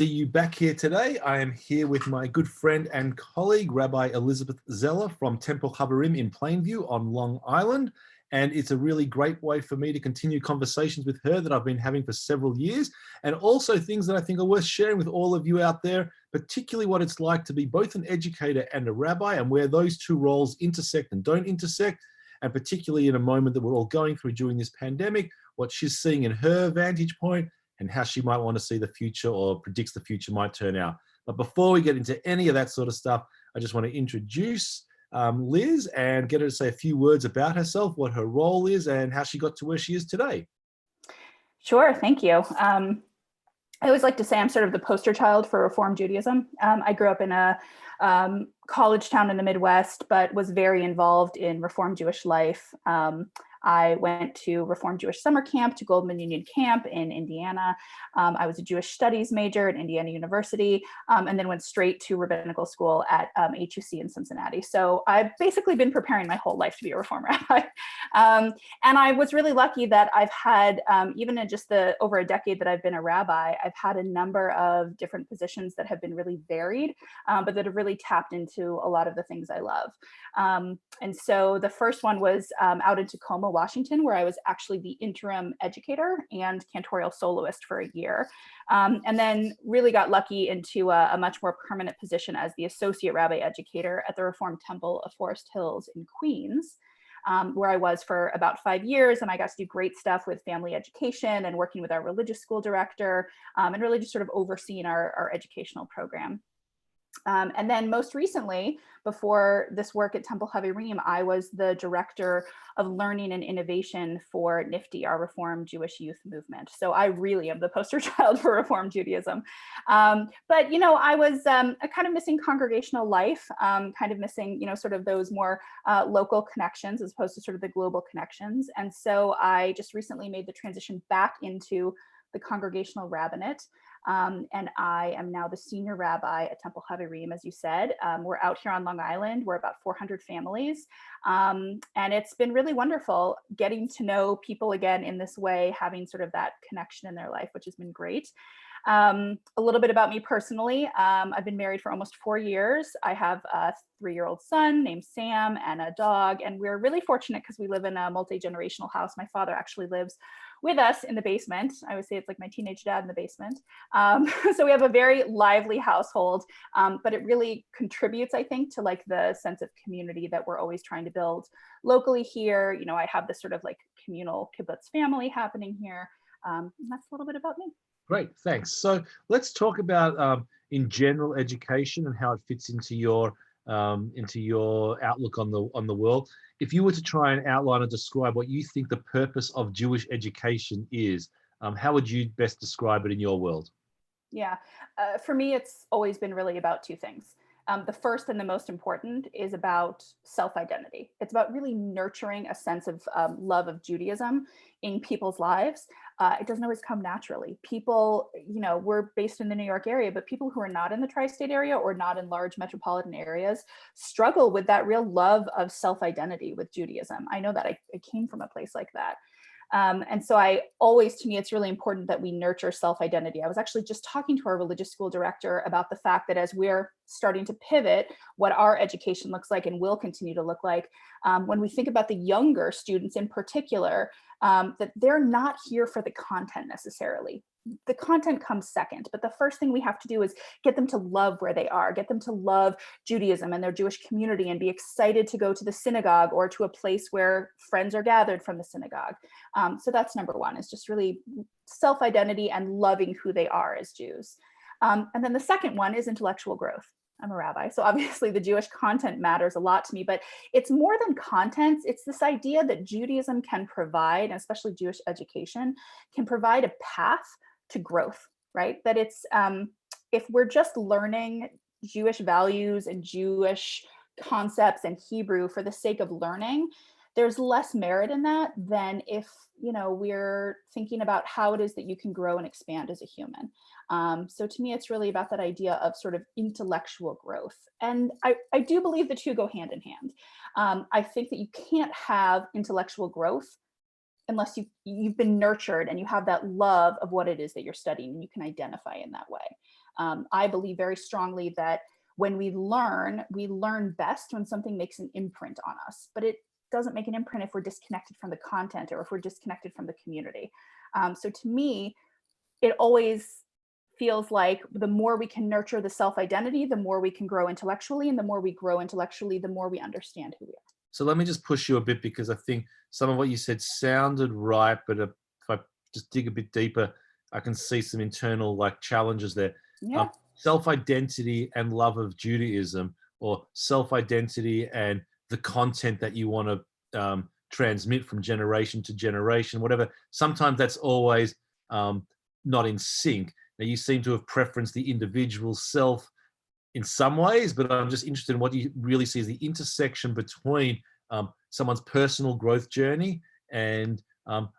See you back here today. I am here with my good friend and colleague, Rabbi Elizabeth Zeller from Temple Havarim in Plainview on Long Island. And it's a really great way for me to continue conversations with her that I've been having for several years, and also things that I think are worth sharing with all of you out there, particularly what it's like to be both an educator and a rabbi, and where those two roles intersect and don't intersect, and particularly in a moment that we're all going through during this pandemic, what she's seeing in her vantage point, and how she might want to see the future or predicts the future might turn out. But before we get into any of that sort of stuff, I just want to introduce Liz and get her to say a few words about herself, what her role is, and how she got to where she is today. Sure, thank you. I always like to say I'm sort of the poster child for Reform Judaism. I grew up in a college town in the Midwest, but was very involved in Reform Jewish life. I went to Reform Jewish Summer Camp, to Goldman Union Camp in Indiana. I was a Jewish Studies major at Indiana University, and then went straight to rabbinical school at HUC in Cincinnati. So I've basically been preparing my whole life to be a Reform rabbi. And I was really lucky that I've had, even in just over a decade that I've been a rabbi, I've had a number of different positions that have been really varied, but that have really tapped into a lot of the things I love. And so the first one was out in Tacoma, Washington, where I was actually the interim educator and cantorial soloist for a year. And then really got lucky into a much more permanent position as the associate rabbi educator at the Reformed Temple of Forest Hills in Queens, where I was for about 5 years. And I got to do great stuff with family education and working with our religious school director, and really just sort of overseeing our educational program. And then most recently, before this work at Temple Havarim, I was the director of learning and innovation for NIFTY, our Reform Jewish Youth Movement. So I really am the poster child for Reform Judaism. But, you know, I was kind of missing congregational life, kind of missing, you know, sort of those more local connections as opposed to sort of the global connections. And so I just recently made the transition back into the congregational rabbinate. And I am now the senior rabbi at Temple Havarim, as you said. We're out here on Long Island. We're about 400 families. And it's been really wonderful getting to know people again in this way, having sort of that connection in their life, which has been great. A little bit about me personally. I've been married for almost 4 years. I have a 3-year-old son named Sam and a dog. And we're really fortunate because we live in a multi-generational house. My father actually lives with us in the basement. I would say it's like my teenage dad in the basement. So we have a very lively household, but it really contributes, I think, to like the sense of community that we're always trying to build locally here. You know, I have this sort of like communal kibbutz family happening here. And that's a little bit about me. Great, thanks. So let's talk about, in general, education and how it fits into your outlook on the world. If you were to try and outline and describe what you think the purpose of Jewish education is, how would you best describe it in your world? Yeah, for me, it's always been really about two things. The first and the most important is about self-identity. It's about really nurturing a sense of love of Judaism in people's lives. It doesn't always come naturally. People, you know, we're based in the New York area, but people who are not in the tri-state area or not in large metropolitan areas struggle with that real love of self-identity with Judaism. I know that I came from a place like that. And so to me, it's really important that we nurture self-identity. I was actually just talking to our religious school director about the fact that as we're starting to pivot what our education looks like and will continue to look like, when we think about the younger students in particular, that they're not here for the content necessarily. The content comes second, but the first thing we have to do is get them to love where they are, get them to love Judaism and their Jewish community and be excited to go to the synagogue or to a place where friends are gathered from the synagogue. So that's number one, is just really self-identity and loving who they are as Jews. And then the second one is intellectual growth. I'm a rabbi, so obviously the Jewish content matters a lot to me, but it's more than content. It's this idea that Judaism can provide, and especially Jewish education, can provide a path to growth, right? That it's, if we're just learning Jewish values and Jewish concepts and Hebrew for the sake of learning, there's less merit in that than if, you know, we're thinking about how it is that you can grow and expand as a human. So to me, it's really about that idea of sort of intellectual growth. And I do believe the two go hand in hand. I think that you can't have intellectual growth unless you've been nurtured and you have that love of what it is that you're studying and you can identify in that way. I believe very strongly that when we learn best when something makes an imprint on us, but it doesn't make an imprint if we're disconnected from the content or if we're disconnected from the community. So to me, it always feels like the more we can nurture the self-identity, the more we can grow intellectually, and the more we grow intellectually, the more we understand who we are. So let me just push you a bit, because I think some of what you said sounded right, but if I just dig a bit deeper, I can see some internal like challenges there. Yeah. Self-identity and love of Judaism, or self-identity and the content that you want to transmit from generation to generation, whatever. Sometimes that's always not in sync. Now, you seem to have preferenced the individual self in some ways, but I'm just interested in what you really see as the intersection between someone's personal growth journey and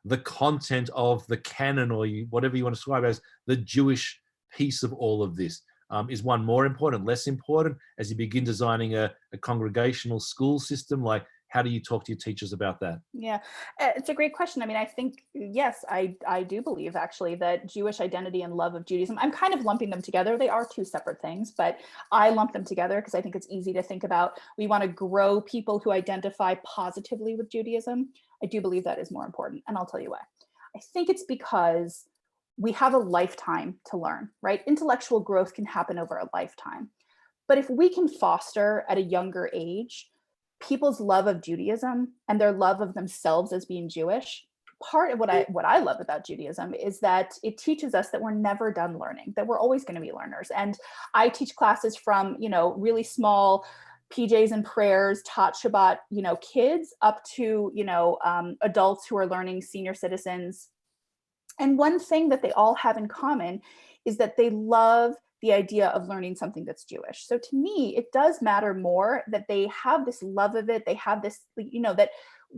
the content of the canon, or whatever you want to describe as the Jewish piece of all of this. Is one more important, less important, as you begin designing a congregational school system? Like, how do you talk to your teachers about that? Yeah, it's a great question. I mean, I think, yes, I do believe actually that Jewish identity and love of Judaism, I'm kind of lumping them together. They are two separate things, but I lump them together because I think it's easy to think about. We want to grow people who identify positively with Judaism. I do believe that is more important, and I'll tell you why. I think it's because we have a lifetime to learn, right? Intellectual growth can happen over a lifetime. But if we can foster at a younger age people's love of Judaism and their love of themselves as being Jewish, part of what I love about Judaism is that it teaches us that we're never done learning, that we're always going to be learners. And I teach classes from, really small PJs and prayers, taught Shabbat, kids up to, adults who are learning, senior citizens. And one thing that they all have in common is that they love the idea of learning something that's Jewish. So to me, it does matter more that they have this love of it. They have this, that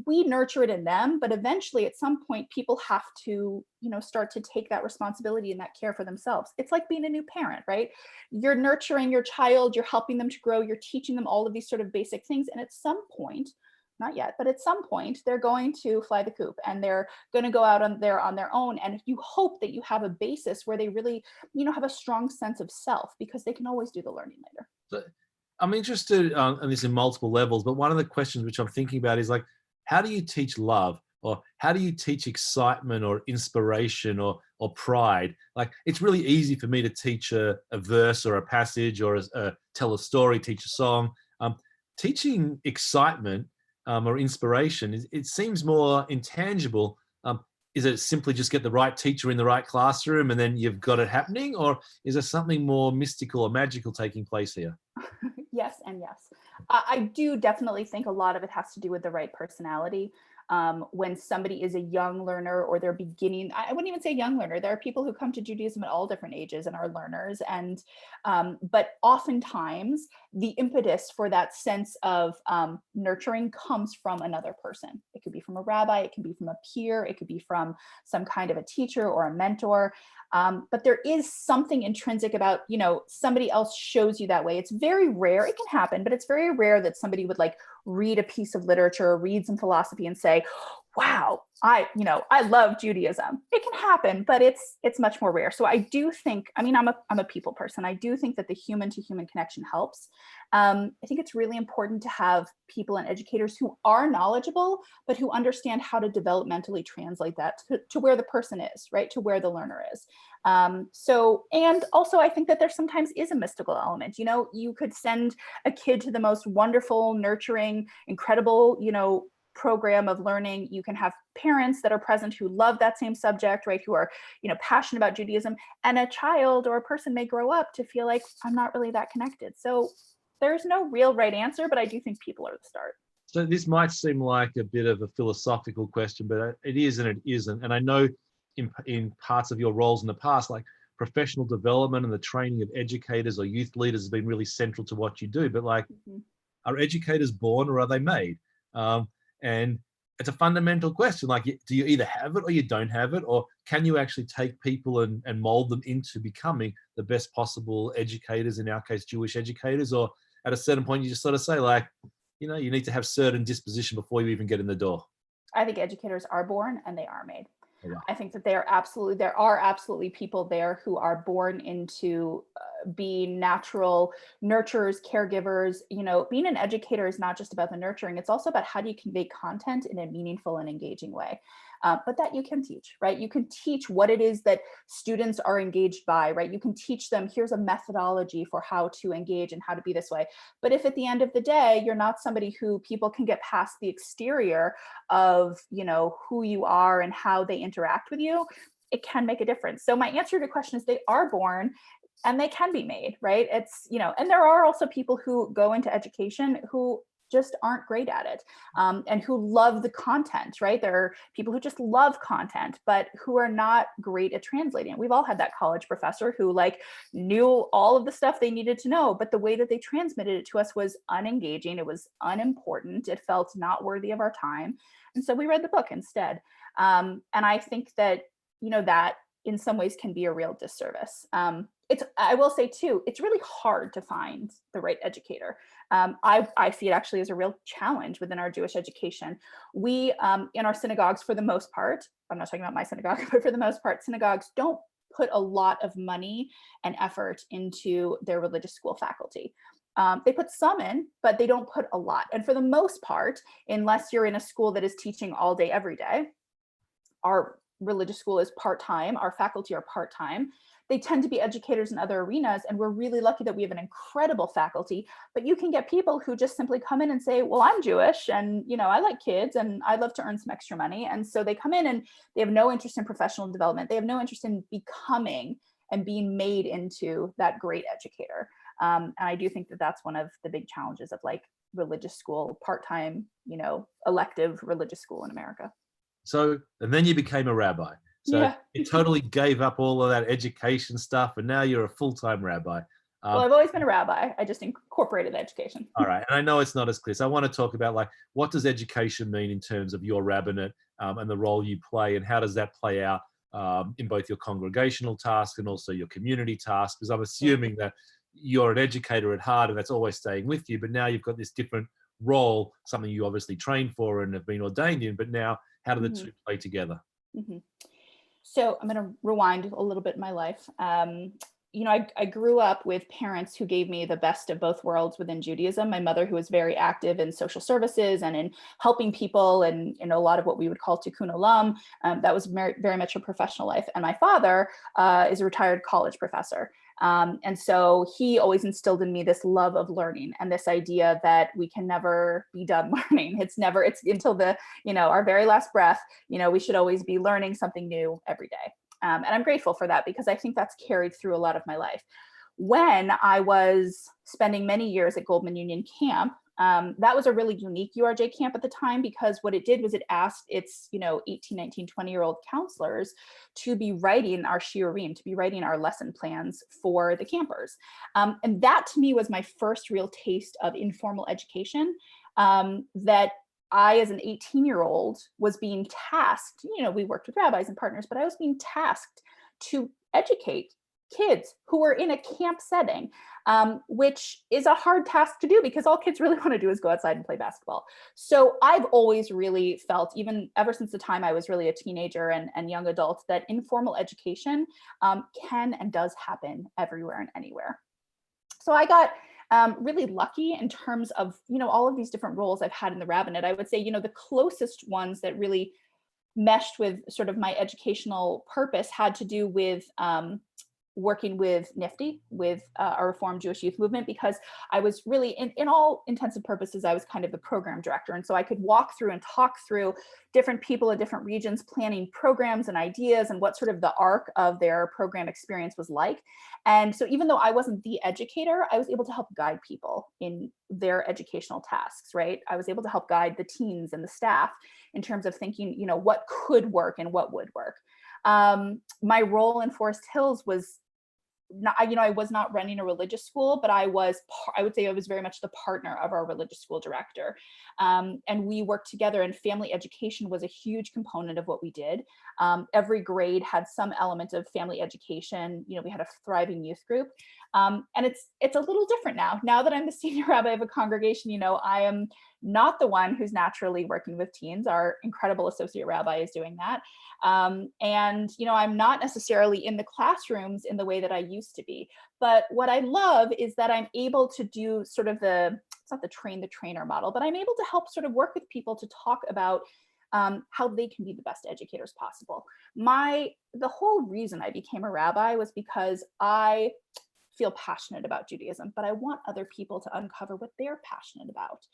we nurture it in them, but eventually at some point people have to, start to take that responsibility and that care for themselves. It's like being a new parent, right? You're nurturing your child, you're helping them to grow, you're teaching them all of these sort of basic things. And at some point, not yet, but at some point they're going to fly the coop and they're going to go out on their own. And you hope that you have a basis where they really, have a strong sense of self, because they can always do the learning later. So I'm interested in this in multiple levels, but one of the questions which I'm thinking about is like, how do you teach love, or how do you teach excitement or inspiration or pride? Like, it's really easy for me to teach a verse or a passage, or tell a story, teach a song. Teaching excitement or inspiration, it seems more intangible. Is it simply just get the right teacher in the right classroom and then you've got it happening, or is there something more mystical or magical taking place here? Yes and yes. I do definitely think a lot of it has to do with the right personality. When somebody is a young learner, or they're beginning, I wouldn't even say young learner. There are people who come to Judaism at all different ages and are learners. And but oftentimes the impetus for that sense of nurturing comes from another person. It could be from a rabbi, it can be from a peer, it could be from some kind of a teacher or a mentor. But there is something intrinsic about, somebody else shows you that way. It's very rare. It can happen, but it's very rare that somebody would like read a piece of literature, read some philosophy and say, wow, I love Judaism. It can happen, but it's much more rare. So I do think, I'm a people person. I do think that the human to human connection helps. I think it's really important to have people and educators who are knowledgeable, but who understand how to developmentally translate that to where the person is, right? To where the learner is. And also I think that there sometimes is a mystical element. You could send a kid to the most wonderful, nurturing, incredible, program of learning. You can have parents that are present who love that same subject, right? Who are, passionate about Judaism, and a child or a person may grow up to feel like, I'm not really that connected. So there's no real right answer, but I do think people are the start. So this might seem like a bit of a philosophical question, but it is and it isn't. And I know in parts of your roles in the past, like professional development and the training of educators or youth leaders has been really central to what you do. But like, are educators born or are they made? And it's a fundamental question. Like, do you either have it or you don't have it? Or can you actually take people and mold them into becoming the best possible educators, in our case, Jewish educators? Or at a certain point, you just sort of say like, you need to have certain disposition before you even get in the door? I think educators are born and they are made. Oh, wow. I think that there are absolutely people there who are born into being natural nurturers, caregivers. Being an educator is not just about the nurturing, it's also about how do you convey content in a meaningful and engaging way. But that you can teach, right? You can teach what it is that students are engaged by, right? You can teach them, here's a methodology for how to engage and how to be this way. But if at the end of the day, you're not somebody who people can get past the exterior of, who you are and how they interact with you, it can make a difference. So my answer to the question is they are born and they can be made, right? And there are also people who go into education who just aren't great at it, and who love the content, right? There are people who just love content, but who are not great at translating it. We've all had that college professor who knew all of the stuff they needed to know, but the way that they transmitted it to us was unengaging. It was unimportant. It felt not worthy of our time. And so we read the book instead. And I think that, that in some ways can be a real disservice. I will say too, it's really hard to find the right educator. I see it actually as a real challenge within our Jewish education. We, in our synagogues, for the most part, I'm not talking about my synagogue, but for the most part, synagogues don't put a lot of money and effort into their religious school faculty. They put some in, but they don't put a lot. And for the most part, unless you're in a school that is teaching all day, every day, our religious school is part-time, our faculty are part-time. They tend to be educators in other arenas, and we're really lucky that we have an incredible faculty. But you can get people who just simply come in and say, well, I'm Jewish and I like kids and I'd love to earn some extra money. And so they come in and they have no interest in professional development. They have no interest in becoming and being made into that great educator. And I do think that that's one of the big challenges of religious school, part-time, elective religious school in America. So, and then you became a rabbi. So Yeah. you totally gave up all of that education stuff, and now you're a full-time rabbi. Well, I've always been a rabbi. I just incorporated education. All right. And I know it's not as clear. So I want to talk about what does education mean in terms of your rabbinate, and the role you play, and how does that play out in both your congregational task and also your community task? Because I'm assuming that you're an educator at heart and that's always staying with you, but now you've got this different role, something you obviously trained for and have been ordained in, but now how do the two play together? Mm-hmm. So I'm going to rewind a little bit in my life. I grew up with parents who gave me the best of both worlds within Judaism. My mother, who was very active in social services and in helping people and in a lot of what we would call tikkun olam. That was very much a professional life. And my father is a retired college professor. And so he always instilled in me this love of learning and this idea that we can never be done learning. It's until our very last breath, we should always be learning something new every day. And I'm grateful for that because I think that's carried through a lot of my life. When I was spending many years at Goldman Union Camp, that was a really unique URJ camp at the time because what it did was it asked its 18, 19, 20-year-old counselors to be writing our shiurim, to be writing our lesson plans for the campers. And that to me was my first real taste of informal education, that I, as an 18-year-old, was being tasked, we worked with rabbis and partners, but I was being tasked to educate kids who were in a camp setting, which is a hard task to do because all kids really want to do is go outside and play basketball. So I've always really felt, even ever since the time I was really a teenager and young adult, that informal education can and does happen everywhere and anywhere. So I got really lucky in terms of, all of these different roles I've had in the rabbinate. I would say, the closest ones that really meshed with sort of my educational purpose had to do with working with NIFTY, with our Reformed Jewish Youth Movement, because I was really, in all intents and purposes, I was kind of the program director. And so I could walk through and talk through different people in different regions, planning programs and ideas and what sort of the arc of their program experience was like. And so even though I wasn't the educator, I was able to help guide people in their educational tasks, right? I was able to help guide the teens and the staff in terms of thinking, what could work and what would work. My role in Forest Hills was not, I was not running a religious school, but I would say I was very much the partner of our religious school director. And we worked together, and family education was a huge component of what we did. Every grade had some element of family education. We had a thriving youth group. And it's a little different now. Now that I'm the senior rabbi of a congregation, I am not the one who's naturally working with teens. Our incredible associate rabbi is doing that. And, I'm not necessarily in the classrooms in the way that I used to be. But what I love is that I'm able to do sort of it's not the train the trainer model, but I'm able to help sort of work with people to talk about how they can be the best educators possible. The whole reason I became a rabbi was because I feel passionate about Judaism, but I want other people to uncover what they're passionate about.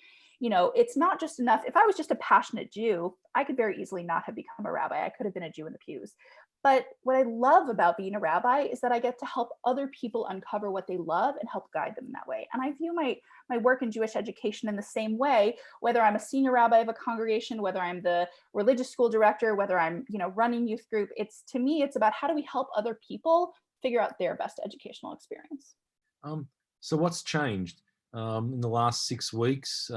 It's not just enough. If I was just a passionate Jew, I could very easily not have become a rabbi. I could have been a Jew in the pews. But what I love about being a rabbi is that I get to help other people uncover what they love and help guide them in that way. And I view my work in Jewish education in the same way, whether I'm a senior rabbi of a congregation, whether I'm the religious school director, whether I'm, running youth group. To me, it's about how do we help other people figure out their best educational experience. So what's changed in the last 6 weeks?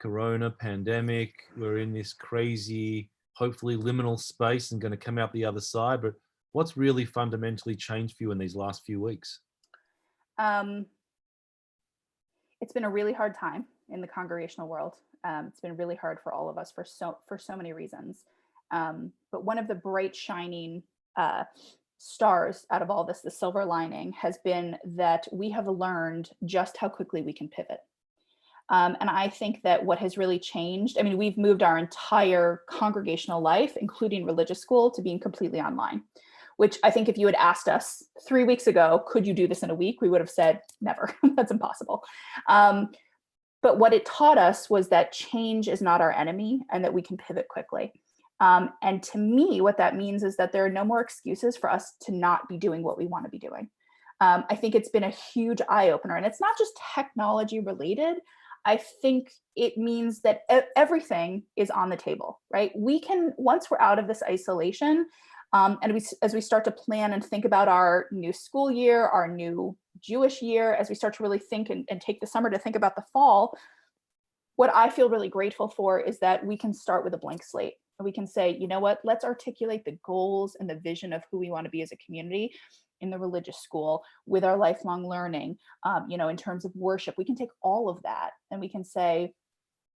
Corona, pandemic, we're in this crazy, hopefully liminal space and going to come out the other side. But what's really fundamentally changed for you in these last few weeks? It's been a really hard time in the congregational world. It's been really hard for all of us for so many reasons. But one of the bright shining stars out of all this, the silver lining, has been that we have learned just how quickly we can pivot. And I think that what has really changed, we've moved our entire congregational life, including religious school, to being completely online, which I think if you had asked us 3 weeks ago, could you do this in a week? We would have said, never, that's impossible. But what it taught us was that change is not our enemy and that we can pivot quickly. And to me, what that means is that there are no more excuses for us to not be doing what we want to be doing. I think it's been a huge eye opener, and it's not just technology related. I think it means that everything is on the table, right? We can, once we're out of this isolation, as we start to plan and think about our new school year, our new Jewish year, as we start to really think and take the summer to think about the fall, what I feel really grateful for is that we can start with a blank slate. We can say, you know what, let's articulate the goals and the vision of who we want to be as a community in the religious school with our lifelong learning, in terms of worship. We can take all of that and we can say,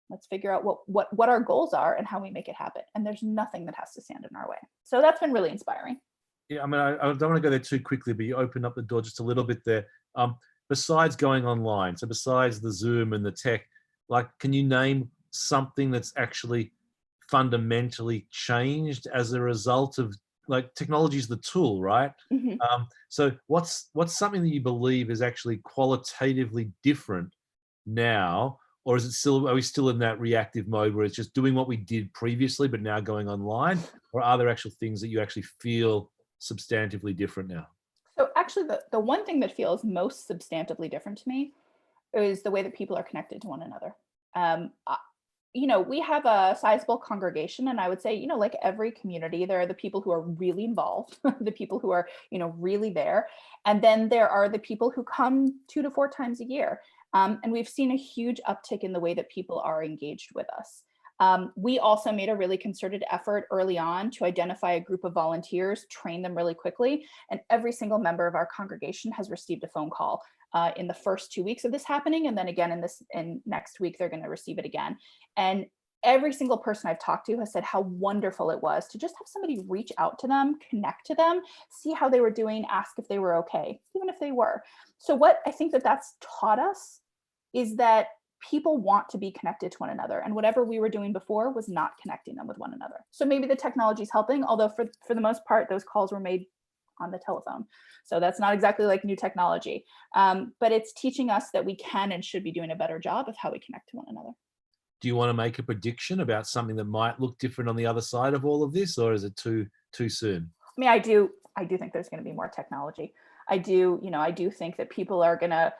let's figure out what our goals are and how we make it happen. And there's nothing that has to stand in our way. So that's been really inspiring. Yeah, I don't want to go there too quickly, but you opened up the door just a little bit there. Besides going online, so besides the Zoom and the tech, can you name something that's actually fundamentally changed as a result of, technology is the tool, right? Mm-hmm. So what's something that you believe is actually qualitatively different now, or are we still in that reactive mode where it's just doing what we did previously but now going online, or are there actual things that you actually feel substantively different now? So actually the one thing that feels most substantively different to me is the way that people are connected to one another. We have a sizable congregation, and I would say, like every community, there are the people who are really involved, the people who are, really there. And then there are the people who come 2 to 4 times a year. And we've seen a huge uptick in the way that people are engaged with us. We also made a really concerted effort early on to identify a group of volunteers, train them really quickly. And every single member of our congregation has received a phone call in the first 2 weeks of this happening. And then again, in next week, they're going to receive it again. And every single person I've talked to has said how wonderful it was to just have somebody reach out to them, connect to them, see how they were doing, ask if they were okay, even if they were. So what I think that's taught us is that people want to be connected to one another, and whatever we were doing before was not connecting them with one another. So maybe the technology is helping, although for the most part, those calls were made on the telephone. So that's not exactly like new technology, but it's teaching us that we can and should be doing a better job of how we connect to one another. Do you want to make a prediction about something that might look different on the other side of all of this, or is it too soon? I do think there's going to be more technology. I do think that people are going to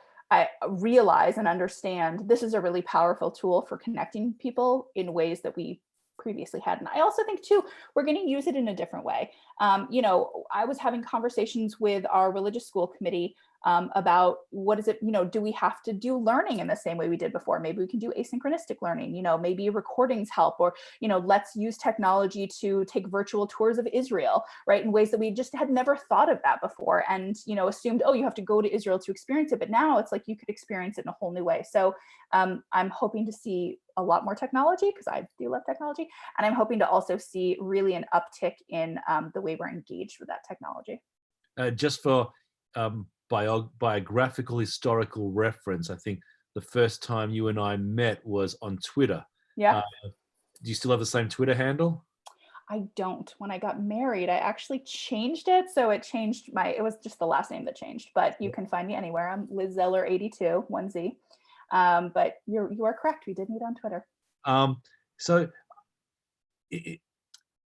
realize and understand this is a really powerful tool for connecting people in ways that we previously hadn't. I also think too, we're going to use it in a different way. I was having conversations with our religious school committee about what is it, do we have to do learning in the same way we did before? Maybe we can do asynchronistic learning, maybe recordings help, or, let's use technology to take virtual tours of Israel, right? In ways that we just had never thought of that before, and, assumed, oh, you have to go to Israel to experience it. But now it's like you could experience it in a whole new way. So I'm hoping to see a lot more technology, because I do love technology. And I'm hoping to also see really an uptick in the way we're engaged with that technology. Just for biographical historical reference, I think the first time you and I met was on Twitter. Yeah. Do you still have the same Twitter handle? I don't. When I got married, I actually changed it. So it was just the last name that changed, but you can find me anywhere. I'm Liz Zeller 82, 1Z. But you are correct. We did meet on Twitter. So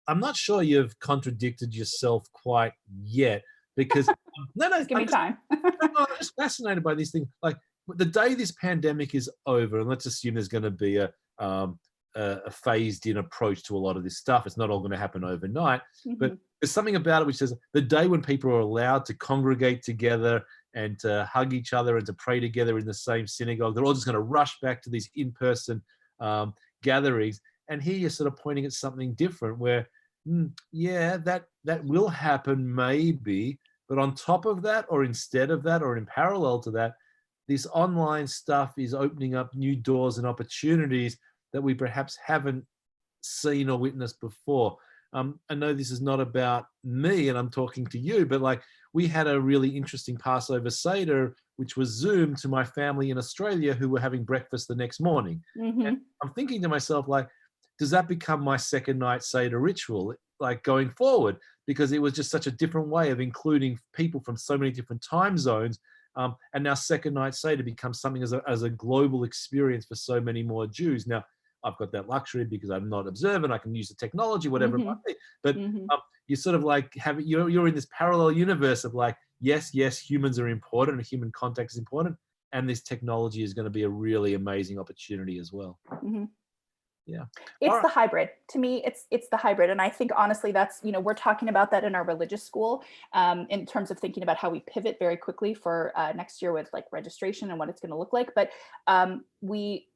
I'm not sure you've contradicted yourself quite yet, because no, Just give me time. I'm just fascinated by these things. Like, the day this pandemic is over, and let's assume there's going to be a phased-in approach to a lot of this stuff. It's not all going to happen overnight, but there's something about it which says the day when people are allowed to congregate together and to hug each other and to pray together in the same synagogue, they're all just going to rush back to these in-person gatherings. And here you're sort of pointing at something different, where that will happen maybe, but on top of that, or instead of that, or in parallel to that, this online stuff is opening up new doors and opportunities that we perhaps haven't seen or witnessed before. I know this is not about me and I'm talking to you, but like, we had a really interesting Passover Seder, which was Zoom, to my family in Australia who were having breakfast the next morning. And I'm thinking to myself, like, does that become my second night Seder ritual, like, going forward? Because it was just such a different way of including people from so many different time zones. And now second night Seder becomes something as a global experience for so many more Jews. Now, I've got that luxury because I'm not observant. I can use the technology, whatever it might be. But you sort of like you're in this parallel universe of like, yes, humans are important and human contact is important. And this technology is going to be a really amazing opportunity as well. Yeah. It's the hybrid. To me, it's the hybrid. And I think honestly, that's, we're talking about that in our religious school in terms of thinking about how we pivot very quickly for next year with like registration and what it's going to look like. But we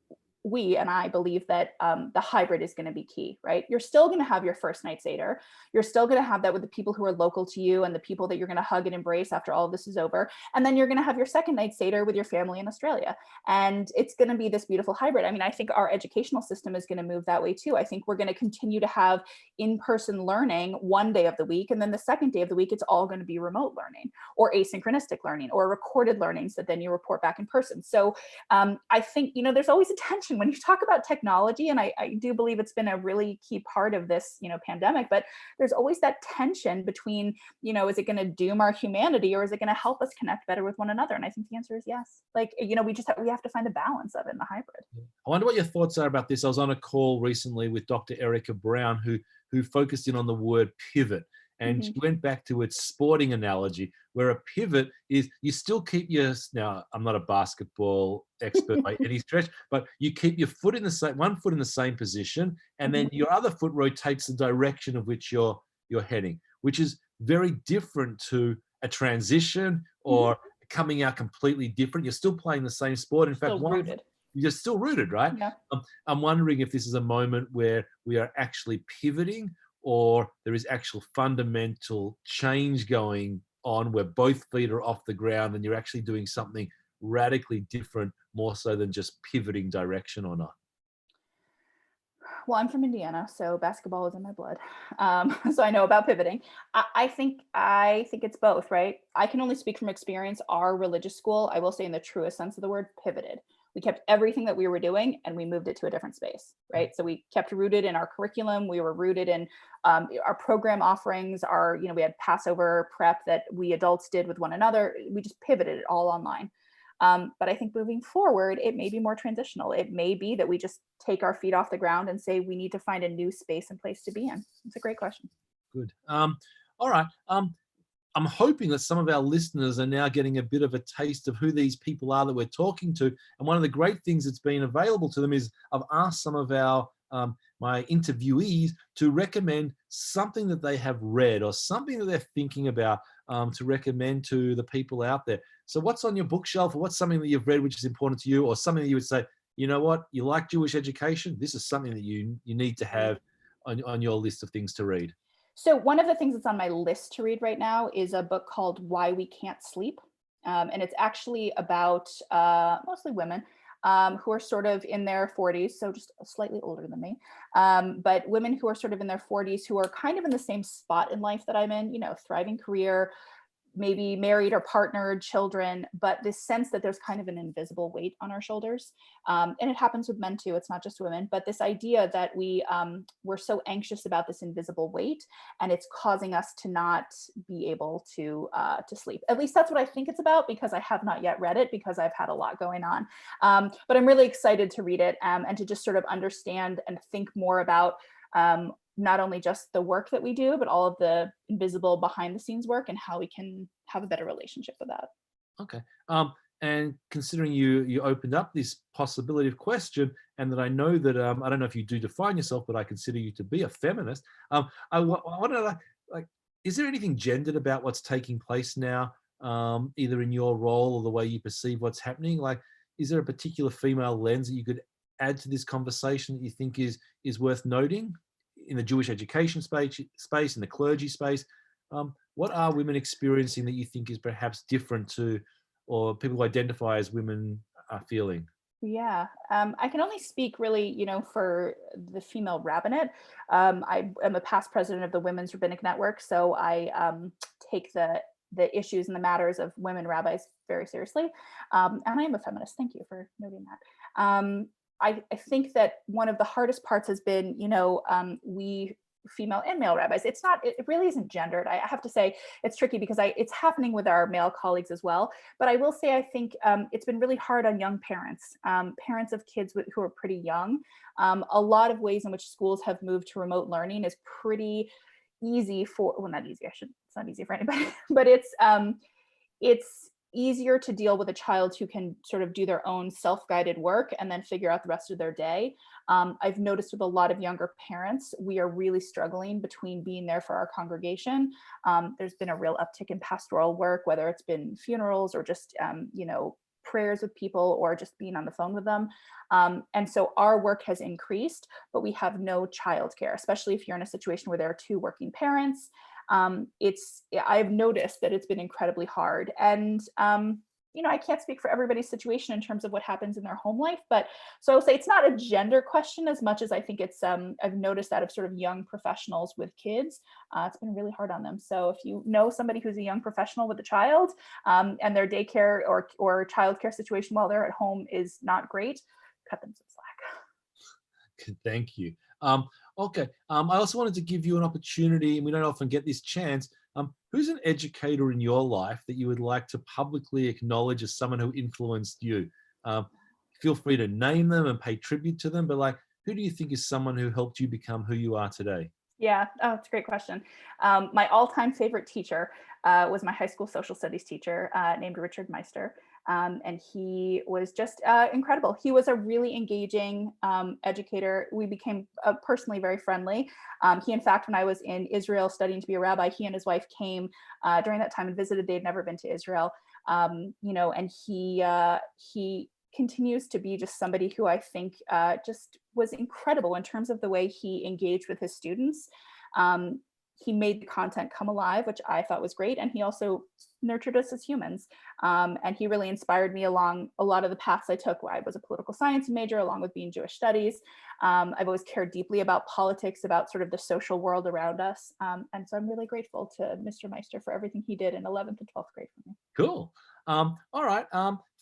and I believe that the hybrid is going to be key, right? You're still going to have your first night Seder. You're still going to have that with the people who are local to you and the people that you're going to hug and embrace after all of this is over. And then you're going to have your second night Seder with your family in Australia. And it's going to be this beautiful hybrid. I mean, I think our educational system is going to move that way too. I think we're going to continue to have in-person learning one day of the week. And then the second day of the week, it's all going to be remote learning or asynchronistic learning or recorded learnings that then you report back in person. So I think, there's always a tension when you talk about technology, and I do believe it's been a really key part of this, pandemic, but there's always that tension between, is it going to doom our humanity or is it going to help us connect better with one another? And I think the answer is yes. Like, we have to find a balance of it in the hybrid. I wonder what your thoughts are about this. I was on a call recently with Dr. Erica Brown, who focused in on the word pivot. And she went back to its sporting analogy, where a pivot is you still keep now I'm not a basketball expert by any stretch, but you keep your foot in one foot in the same position, and then your other foot rotates the direction of which you're heading, which is very different to a transition or coming out completely different. You're still playing the same sport. In fact, you're still rooted, right? Yeah. I'm wondering if this is a moment where we are actually pivoting, or there is actual fundamental change going on where both feet are off the ground and you're actually doing something radically different, more so than just pivoting direction or not. Well, I'm from Indiana, so basketball is in my blood. So I know about pivoting. I think it's both, right? I can only speak from experience. Our religious school, I will say in the truest sense of the word, pivoted. We kept everything that we were doing and we moved it to a different space, right? So we kept rooted in our curriculum. We were rooted in our program offerings, we had Passover prep that we adults did with one another. We just pivoted it all online. But I think moving forward, it may be more transitional. It may be that we just take our feet off the ground and say we need to find a new space and place to be in. It's a great question. Good. All right. I'm hoping that some of our listeners are now getting a bit of a taste of who these people are that we're talking to. And one of the great things that's been available to them is I've asked some of our my interviewees to recommend something that they have read or something that they're thinking about, to recommend to the people out there. So what's on your bookshelf, or what's something that you've read which is important to you, or something that you would say, you know what, you like Jewish education, this is something that you need to have on your list of things to read? So one of the things that's on my list to read right now is a book called Why We Can't Sleep. And it's actually about mostly women who are sort of in their 40s, so just slightly older than me, but women who are sort of in their 40s who are kind of in the same spot in life that I'm in, thriving career, maybe married or partnered, children, but this sense that there's kind of an invisible weight on our shoulders. And it happens with men too, it's not just women, but this idea that we're so anxious about this invisible weight, and it's causing us to not be able to sleep. At least that's what I think it's about, because I have not yet read it because I've had a lot going on. But I'm really excited to read it, and to just sort of understand and think more about not only just the work that we do, but all of the invisible behind the scenes work and how we can have a better relationship with that. Okay. And considering you opened up this possibility of question, and that I know that, I don't know if you do define yourself, but I consider you to be a feminist. I want to like, is there anything gendered about what's taking place now, either in your role or the way you perceive what's happening? Like, is there a particular female lens that you could add to this conversation that you think is worth noting in the Jewish education space, in the clergy space? What are women experiencing that you think is perhaps different to, or people who identify as women are feeling? Yeah, I can only speak really, for the female rabbinate. I am a past president of the Women's Rabbinic Network, so I take the issues and the matters of women rabbis very seriously. And I am a feminist. Thank you for noting that. I think that one of the hardest parts has been, we female and male rabbis. It really isn't gendered. I have to say it's tricky because it's happening with our male colleagues as well. But I will say, I think it's been really hard on young parents, parents of kids who are pretty young. A lot of ways in which schools have moved to remote learning is pretty easy not easy, it's not easy for anybody, but it's easier to deal with a child who can sort of do their own self-guided work and then figure out the rest of their day. I've noticed with a lot of younger parents, we are really struggling between being there for our congregation. There's been a real uptick in pastoral work, whether it's been funerals or just, prayers with people or just being on the phone with them. And so our work has increased, but we have no childcare, especially if you're in a situation where there are two working parents. I've noticed that it's been incredibly hard. And, I can't speak for everybody's situation in terms of what happens in their home life, but so I'll say it's not a gender question as much as I think it's, I've noticed that of sort of young professionals with kids, it's been really hard on them. So if you know somebody who's a young professional with a child, and their daycare or childcare situation while they're at home is not great, cut them some slack. Thank you. Okay. I also wanted to give you an opportunity, and we don't often get this chance. Who's an educator in your life that you would like to publicly acknowledge as someone who influenced you? Feel free to name them and pay tribute to them, but who do you think is someone who helped you become who you are today? Yeah, oh, it's a great question. My all-time favorite teacher was my high school social studies teacher named Richard Meister. And he was just incredible. He was a really engaging educator. We became personally very friendly. He, in fact, when I was in Israel studying to be a rabbi, he and his wife came during that time and visited. They'd never been to Israel, and he continues to be just somebody who I think just was incredible in terms of the way he engaged with his students. He made the content come alive, which I thought was great. And he also nurtured us as humans. And he really inspired me along a lot of the paths I took. I was a political science major along with being Jewish studies. I've always cared deeply about politics, about sort of the social world around us. And so I'm really grateful to Mr. Meister for everything he did in 11th and 12th grade for me. Cool. All right.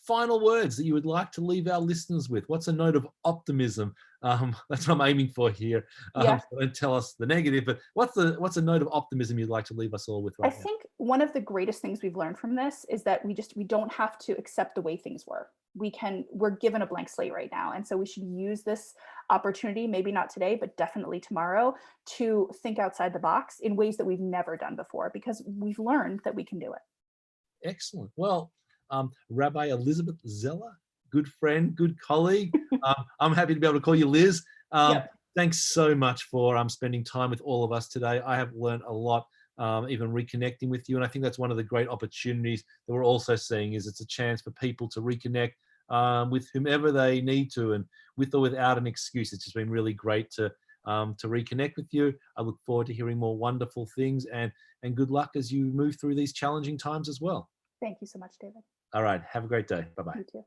Final words that you would like to leave our listeners with. What's a note of optimism? That's what I'm aiming for here. Yeah. So don't tell us the negative, but what's a note of optimism you'd like to leave us all with right now? I think one of the greatest things we've learned from this is that we don't have to accept the way things were. We're given a blank slate right now. And so we should use this opportunity, maybe not today, but definitely tomorrow, to think outside the box in ways that we've never done before, because we've learned that we can do it. Excellent. Well, Rabbi Elizabeth Zeller, good friend, good colleague. I'm happy to be able to call you Liz. Yep. Thanks so much for spending time with all of us today. I have learned a lot, even reconnecting with you. And I think that's one of the great opportunities that we're also seeing is it's a chance for people to reconnect with whomever they need to, and with or without an excuse. It's just been really great to reconnect with you. I look forward to hearing more wonderful things, and good luck as you move through these challenging times as well. Thank you so much, David. All right. Have a great day. Bye bye. You too.